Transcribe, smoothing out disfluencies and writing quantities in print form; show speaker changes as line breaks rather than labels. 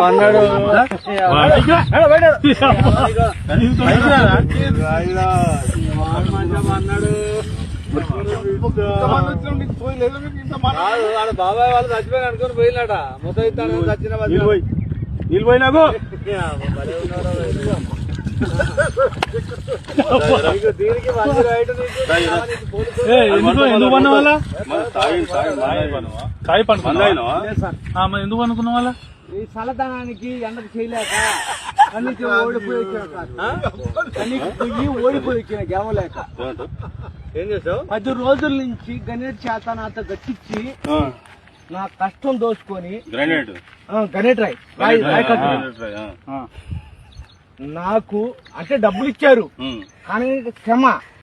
అన్నాడు బాబాయ్ వాళ్ళు చచ్చిపోయిన అనుకుని పోయినాడ ముసైతాను చచ్చిన నీళ్ళు పోయినాకు దీనికి మంచి రైట్
ఎందుకు పన్న వాళ్ళ కాయ పండుకున్నా ఎందుకు అనుకున్న వాళ్ళ
ఈ చల్లదనానికి ఎండకు చేయలేక కన్నీకి ఓడిపోయి వచ్చిన గెవలేక ఏం చేసావు 10 రోజుల నుంచి గణేట్ చేత నాతో గట్టించి నా కష్టం దోచుకొని గణేట్ రాయ్ నాకు అంటే డబ్బులు ఇచ్చారు కానీ క్షమ